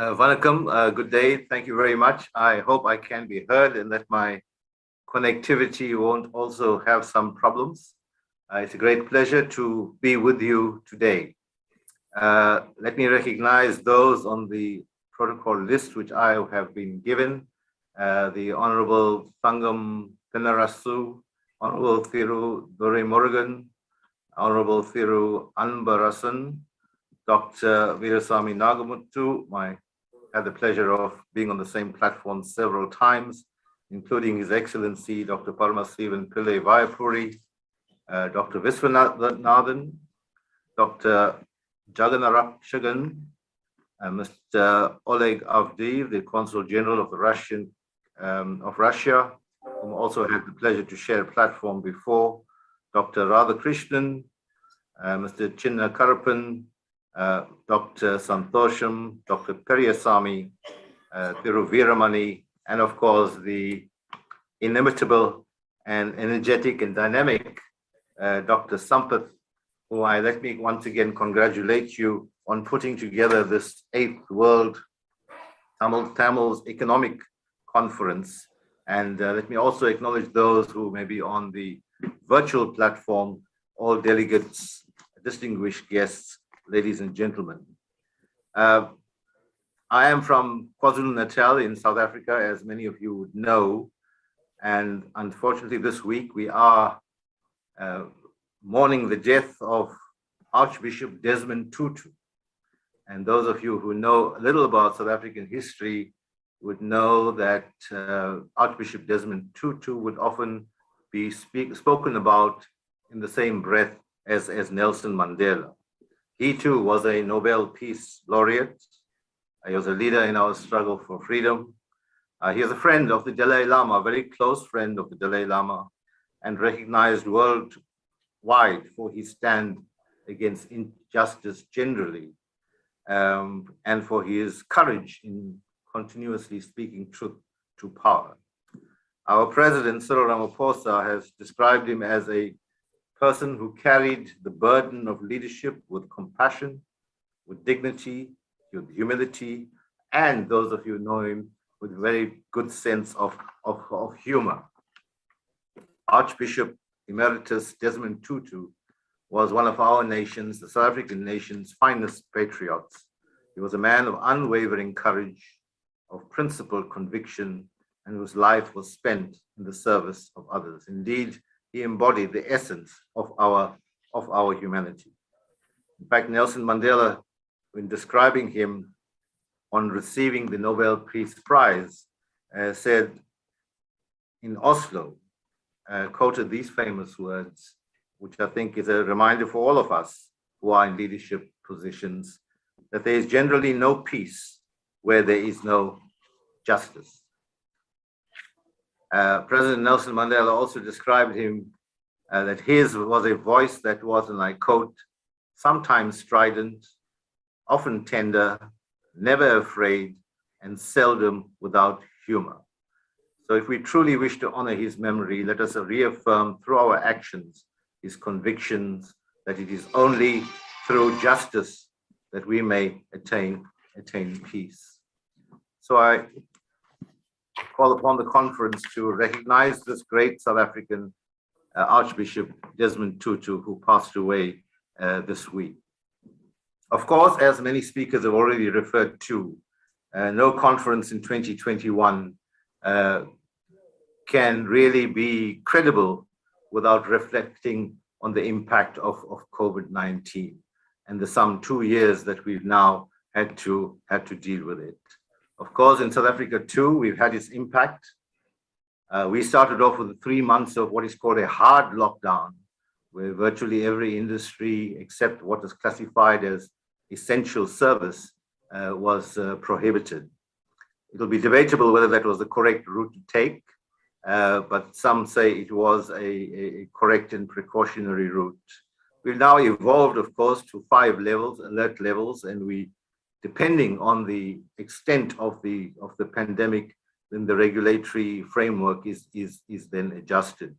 Vanakkam, good day. Thank you very much. I hope I can be heard and that my connectivity won't also have some problems. It's a great pleasure to be with you today. Let me recognize those on the protocol list which I have been given. The Honorable Thangam Pinarasu, Honorable Thiru Dore Murugan, Honorable Thiru Anbarasan, Dr. Veerasamy Nagamuttu. I had the pleasure of being on the same platform several times, including His Excellency Dr. Paramasivan Pillai Vayapuri, Dr. Viswanathan, Dr. Jagannarakshagan, Mr. Oleg Avdiv, the Consul General of Russia, whom also had the pleasure to share a platform before, Dr. Radhakrishnan, Mr. Chinna Karapan, Dr. Santosham, Dr. Periyasamy, Thiru Veeramani, and of course the inimitable and energetic and dynamic Dr. Sampath, who let me once again congratulate you on putting together this 8th World Tamils Economic Conference. And let me also acknowledge those who may be on the virtual platform, all delegates, distinguished guests, ladies and gentlemen. I am from KwaZulu-Natal in South Africa, as many of you would know. And unfortunately, this week we are mourning the death of Archbishop Desmond Tutu. And those of you who know a little about South African history would know that Archbishop Desmond Tutu would often be spoken about in the same breath as Nelson Mandela. He too was a Nobel Peace Laureate. He was a leader in our struggle for freedom. He is a friend of the Dalai Lama, a very close friend of the Dalai Lama, and recognized worldwide for his stand against injustice generally, and for his courage in continuously speaking truth to power. Our president, Cyril Ramaphosa, has described him as a person who carried the burden of leadership with compassion, with dignity, with humility, and those of you who know him with very good sense of humor. Archbishop Emeritus Desmond Tutu was one of our nation's, the South African nation's finest patriots. He was a man of unwavering courage, of principled conviction, and whose life was spent in the service of others. Indeed, he embodied the essence of our humanity. In fact, Nelson Mandela, when describing him on receiving the Nobel Peace Prize, said in Oslo, quoted these famous words, which I think is a reminder for all of us who are in leadership positions, that there is generally no peace where there is no justice. President Nelson Mandela also described him that his was a voice that was, and I quote, sometimes strident, often tender, never afraid, and seldom without humor. So if we truly wish to honor his memory, let us reaffirm through our actions his convictions that it is only through justice that we may attain peace. So I call upon the conference to recognize this great South African Archbishop Desmond Tutu, who passed away this week. Of course, as many speakers have already referred to, no conference in 2021 can really be credible without reflecting on the impact of COVID-19 and the some 2 years that we've now had to deal with it. Of course, in South Africa too, we've had its impact. We started off with 3 months of what is called a hard lockdown, where virtually every industry except what is classified as essential service was prohibited. It'll be debatable whether that was the correct route to take, but some say it was a correct and precautionary route. We've now evolved, of course, to 5 levels, alert levels, and we, depending on the extent of the pandemic, then the regulatory framework is then adjusted.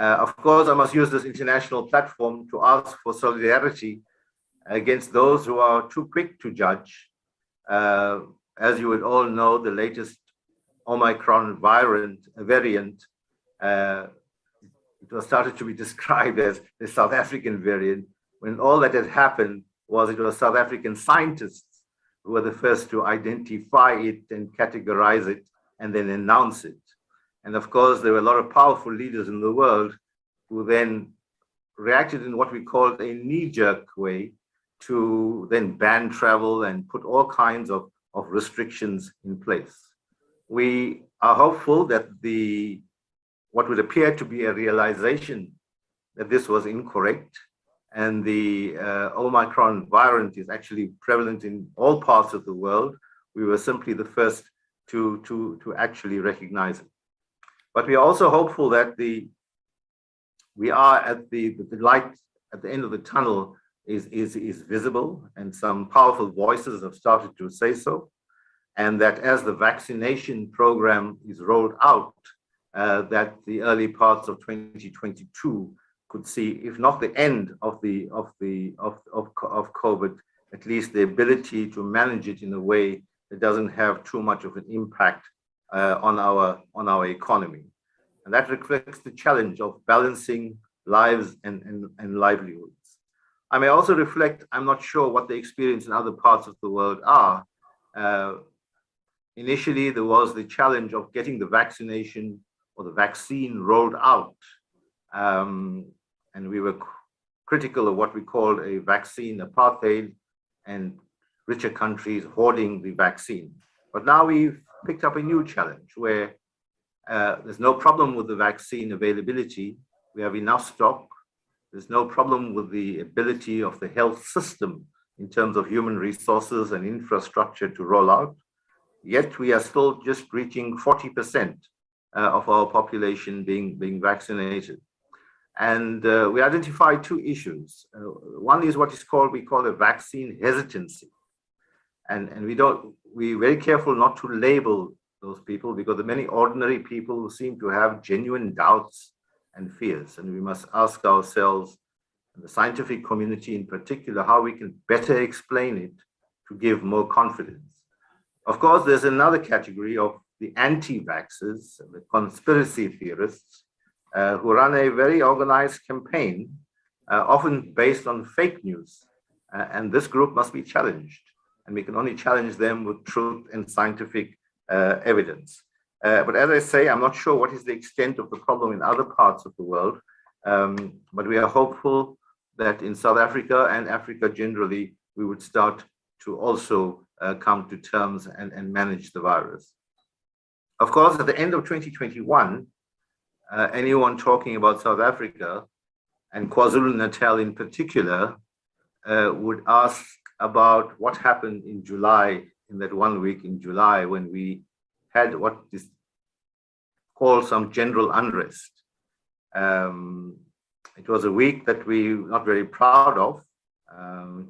Of course, I must use this international platform to ask for solidarity against those who are too quick to judge As you would all know, the latest Omicron variant, it was started to be described as the South African variant, when all that had happened was it was South African scientists who were the first to identify it and categorize it and then announce it. And of course, there were a lot of powerful leaders in the world who then reacted in what we called a knee-jerk way to then ban travel and put all kinds of restrictions in place. We are hopeful that what would appear to be a realization that this was incorrect and the Omicron variant is actually prevalent in all parts of the world. We were simply the first to actually recognize it. But we are also hopeful that we are at the light at the end of the tunnel is visible, and some powerful voices have started to say so, and that as the vaccination program is rolled out, that the early parts of 2022 could see, if not the end of COVID, at least the ability to manage it in a way that doesn't have too much of an impact on our economy. And that reflects the challenge of balancing lives and livelihoods. I may also reflect, I'm not sure what the experience in other parts of the world are. Initially, there was the challenge of getting the vaccination or the vaccine rolled out. And we were critical of what we called a vaccine apartheid and richer countries hoarding the vaccine. But now we've picked up a new challenge where there's no problem with the vaccine availability. We have enough stock. There's no problem with the ability of the health system in terms of human resources and infrastructure to roll out. Yet we are still just reaching 40% of our population being vaccinated. And we identify two issues. One is what we call a vaccine hesitancy. And we're very careful not to label those people, because there are many ordinary people who seem to have genuine doubts and fears. And we must ask ourselves, and the scientific community in particular, how we can better explain it to give more confidence. Of course, there's another category of the anti-vaxxers, the conspiracy theorists, who run a very organized campaign, often based on fake news. And this group must be challenged. And we can only challenge them with truth and scientific evidence. But as I say, I'm not sure what is the extent of the problem in other parts of the world. But we are hopeful that in South Africa and Africa generally, we would start to also come to terms and manage the virus. Of course, at the end of 2021, anyone talking about South Africa and KwaZulu-Natal in particular would ask about what happened in July, in that 1 week in July, when we had what is called some general unrest. It was a week that we're not very proud of.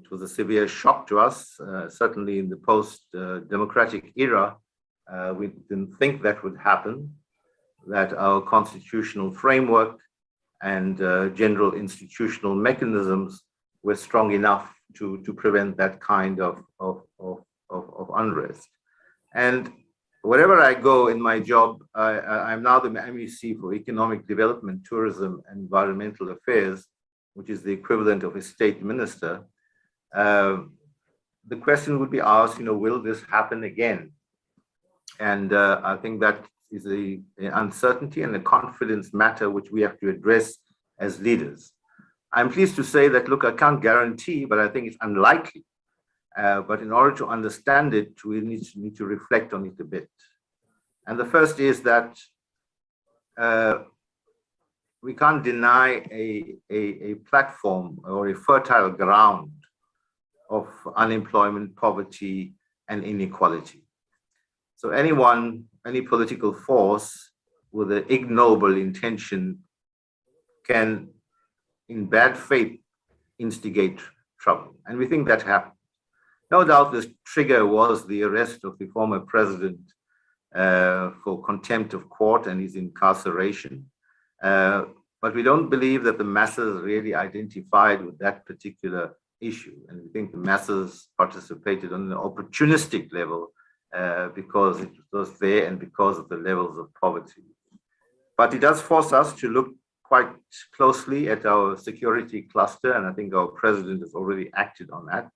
It was a severe shock to us, certainly in the post-democratic era. We didn't think that would happen, that our constitutional framework and general institutional mechanisms were strong enough to prevent that kind of unrest. And wherever I go in my job, I'm now the MEC for Economic Development, Tourism, and Environmental Affairs, which is the equivalent of a state minister. The question would be asked, will this happen again? And I think that is an uncertainty and a confidence matter which we have to address as leaders. I'm pleased to say that, look, I can't guarantee, but I think it's unlikely. But in order to understand it, we need to reflect on it a bit. And the first is that we can't deny a platform or a fertile ground of unemployment, poverty, and inequality. So any political force with an ignoble intention can, in bad faith, instigate trouble. And we think that happened. No doubt this trigger was the arrest of the former president for contempt of court and his incarceration. But we don't believe that the masses really identified with that particular issue. And we think the masses participated on an opportunistic level because it was there and because of the levels of poverty. But it does force us to look quite closely at our security cluster, and I think our president has already acted on that.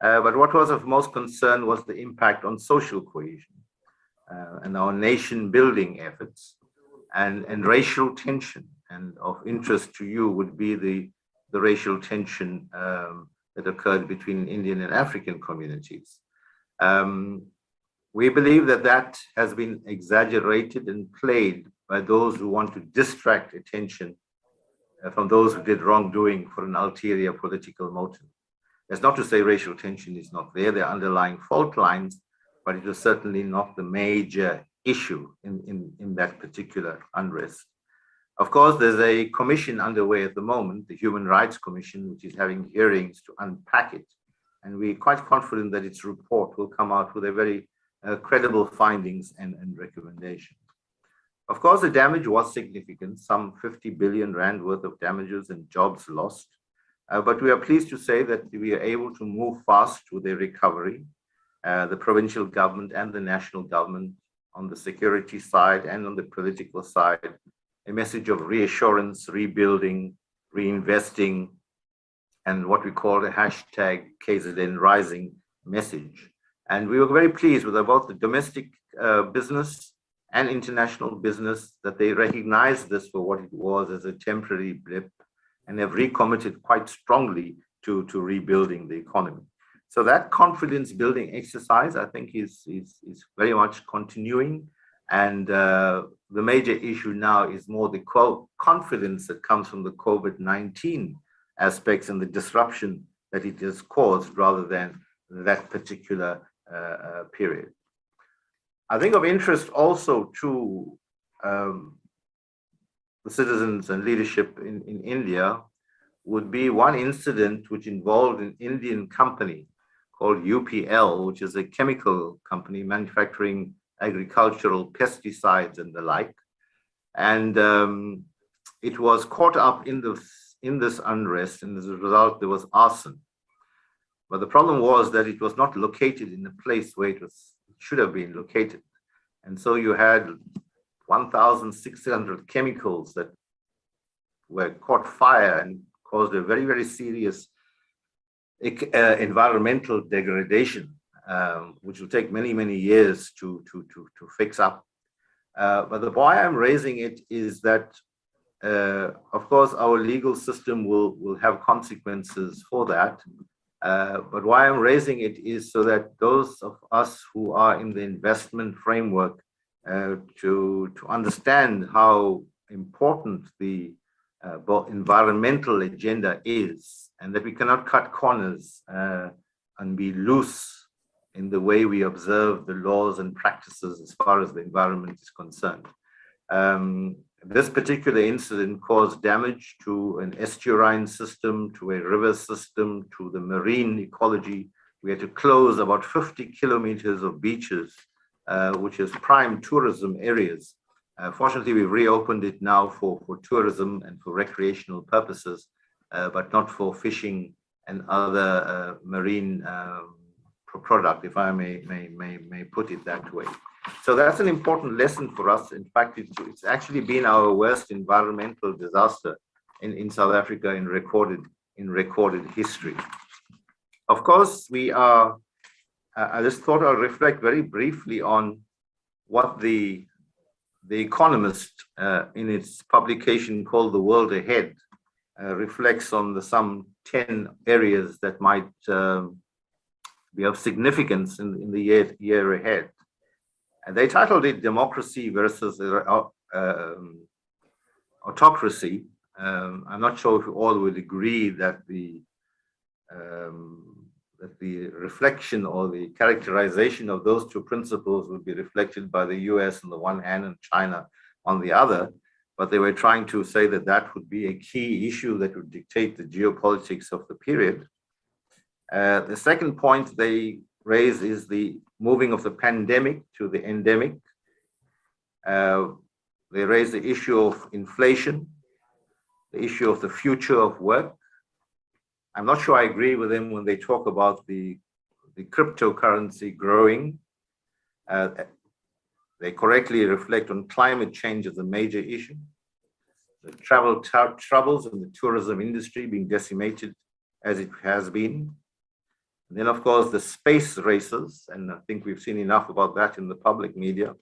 But what was of most concern was the impact on social cohesion and our nation building efforts and racial tension. And of interest to you would be the racial tension that occurred between Indian and African communities. We believe that that has been exaggerated and played by those who want to distract attention from those who did wrongdoing for an ulterior political motive. That's not to say racial tension is not there. There are underlying fault lines, but it was certainly not the major issue in that particular unrest. Of course, there's a commission underway at the moment, the Human Rights Commission, which is having hearings to unpack it. And we're quite confident that its report will come out with a very credible findings and recommendations. Of course, the damage was significant, some 50 billion rand worth of damages and jobs lost. But we are pleased to say that we are able to move fast with the recovery. The provincial government and the national government on the security side and on the political side, a message of reassurance, rebuilding, reinvesting, and what we call the hashtag KZN Rising message. And we were very pleased with both the domestic business and international business that they recognized this for what it was as a temporary blip and have recommitted quite strongly to rebuilding the economy. So that confidence building exercise, I think, is very much continuing. And the major issue now is more the confidence that comes from the COVID-19 aspects and the disruption that it has caused rather than that particular period. I think of interest also to the citizens and leadership in India would be one incident which involved an Indian company called UPL, which is a chemical company manufacturing agricultural pesticides and the like. And it was caught up in this unrest, and as a result, there was arson. But the problem was that it was not located in the place where it should have been located. And so you had 1,600 chemicals that were caught fire and caused a very, very serious environmental degradation, which will take many, many years to fix up. But why I'm raising it is that, of course, our legal system will have consequences for that. But why I'm raising it is so that those of us who are in the investment framework to understand how important the environmental agenda is, and that we cannot cut corners and be loose in the way we observe the laws and practices as far as the environment is concerned. This particular incident caused damage to an estuarine system, to a river system, to the marine ecology. We had to close about 50 kilometers of beaches, which is prime tourism areas. Fortunately, we've reopened it now for tourism and for recreational purposes, but not for fishing and other marine product, if I may put it that way. So that's an important lesson for us. In fact, it's actually been our worst environmental disaster in South Africa in recorded history. Of course, we are. I just thought I'll reflect very briefly on what the Economist, in its publication called The World Ahead, reflects on some 10 areas that might be of significance in the year ahead. And they titled it Democracy versus Autocracy. I'm not sure if you all would agree that the reflection or the characterization of those two principles would be reflected by the US on the one hand and China on the other. But they were trying to say that that would be a key issue that would dictate the geopolitics of the period. The second point they raise is the moving of the pandemic to the endemic. They raise the issue of inflation, the issue of the future of work, I'm not sure I agree with them when they talk about the cryptocurrency growing. They correctly reflect on climate change as a major issue, the travel troubles and the tourism industry being decimated as it has been. And then, of course, the space races, and I think we've seen enough about that in the public media.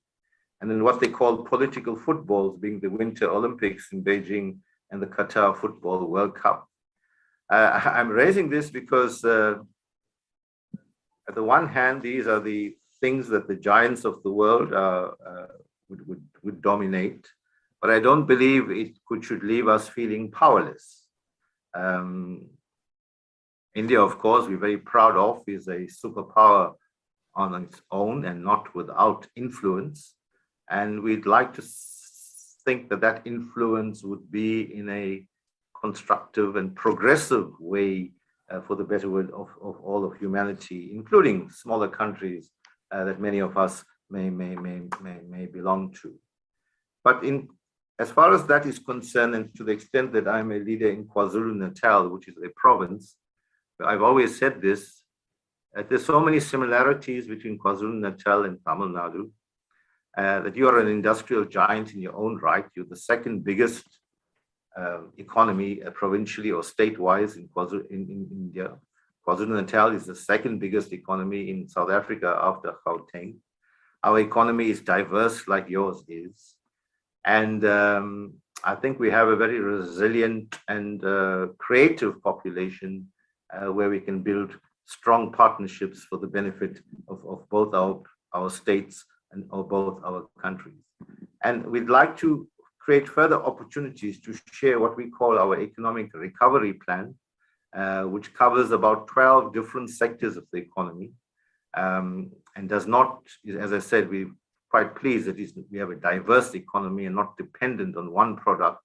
And then what they call political footballs, being the Winter Olympics in Beijing and the Qatar Football World Cup. I'm raising this because at the one hand, these are the things that the giants of the world would dominate, but I don't believe it should leave us feeling powerless. India, of course, we're very proud of, is a superpower on its own and not without influence. And we'd like to think that that influence would be in a constructive and progressive way for the betterment of all of humanity, including smaller countries that many of us may belong to. But as far as that is concerned, and to the extent that I'm a leader in KwaZulu-Natal, which is a province, I've always said this, there's so many similarities between KwaZulu-Natal and Tamil Nadu, that you are an industrial giant in your own right. You're the second biggest economy provincially or state-wise in India. KwaZulu-Natal is the second biggest economy in South Africa after Gauteng. Our economy is diverse like yours is. And I think we have a very resilient and creative population where we can build strong partnerships for the benefit of both our states and of both our countries. And we'd like to create further opportunities to share what we call our economic recovery plan, which covers about 12 different sectors of the economy, and does not, as I said, we're quite pleased that we have a diverse economy and not dependent on one product,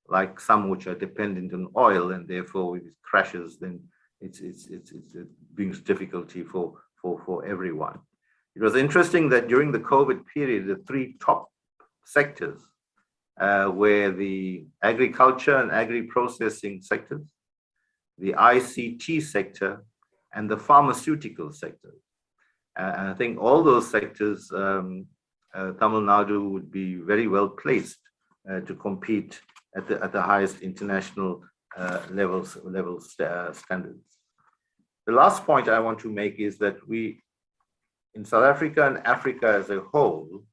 like some which are dependent on oil, and therefore if it crashes, then it brings difficulty for everyone. It was interesting that during the COVID period, the three top sectors were the agriculture and agri-processing sectors, the ICT sector, and the pharmaceutical sector. And I think all those sectors, Tamil Nadu would be very well placed to compete at the highest international standards. The last point I want to make is that we, in South Africa and Africa as a whole,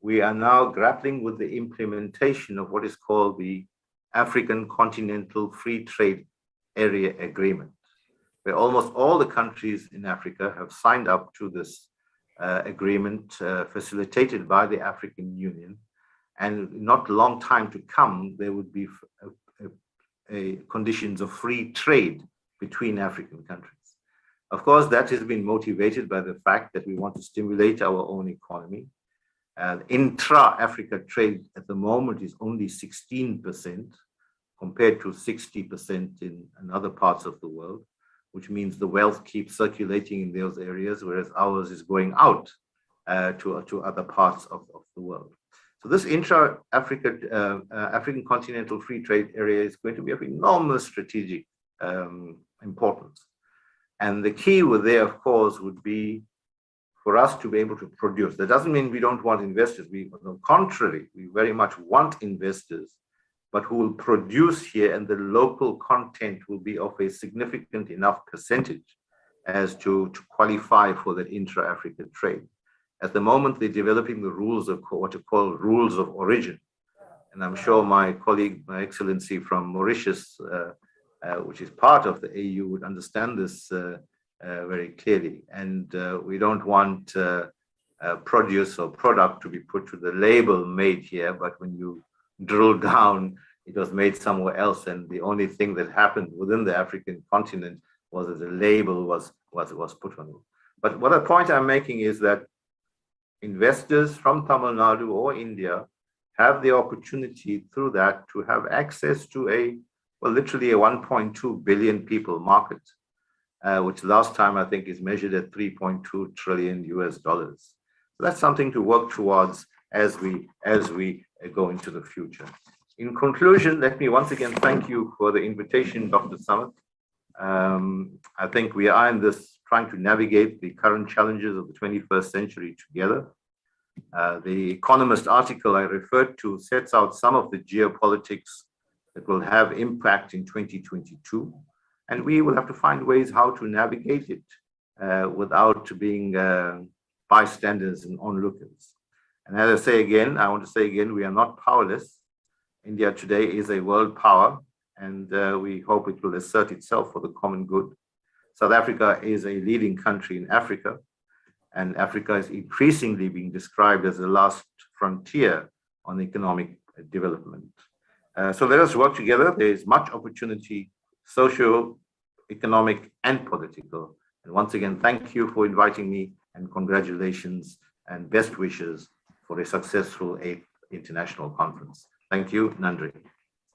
we are now grappling with the implementation of what is called the African Continental Free Trade Area Agreement, where almost all the countries in Africa have signed up to this agreement facilitated by the African Union. And not a long time to come, there would be conditions of free trade between African countries. Of course, that has been motivated by the fact that we want to stimulate our own economy. Intra-Africa trade at the moment is only 16% compared to 60% in other parts of the world, which means the wealth keeps circulating in those areas, whereas ours is going out to other parts of the world. So this African Continental Free Trade Area is going to be of enormous strategic importance. And the key there, of course, would be for us to be able to produce. That doesn't mean we don't want investors. On the contrary, we very much want investors, but who will produce here, and the local content will be of a significant enough percentage as to qualify for that intra-African trade. At the moment, they're developing the rules of what are called rules of origin. And I'm sure my colleague, my excellency from Mauritius, which is part of the AU, would understand this very clearly. And we don't want produce or product to be put to the label made here, but when you drill down, it was made somewhere else. And the only thing that happened within the African continent was that the label was put on it. But what a point I'm making is that investors from Tamil Nadu or India have the opportunity through that to have access to literally a 1.2 billion people market, which last time I think is measured at $3.2 trillion US. So that's something to work towards as we go into the future. In conclusion, let me once again thank you for the invitation, Dr. Samet. I think we are in this trying to navigate the current challenges of the 21st century together. The Economist article I referred to sets out some of the geopolitics that will have impact in 2022, and we will have to find ways how to navigate it without being bystanders and onlookers. And as I want to say again, we are not powerless. India today is a world power, and we hope it will assert itself for the common good. South Africa is a leading country in Africa, and Africa is increasingly being described as the last frontier on economic development. So let us work together. There is much opportunity, social, economic, and political. And once again, thank you for inviting me, and congratulations and best wishes for a successful 8th International Conference. Thank you, Nandri.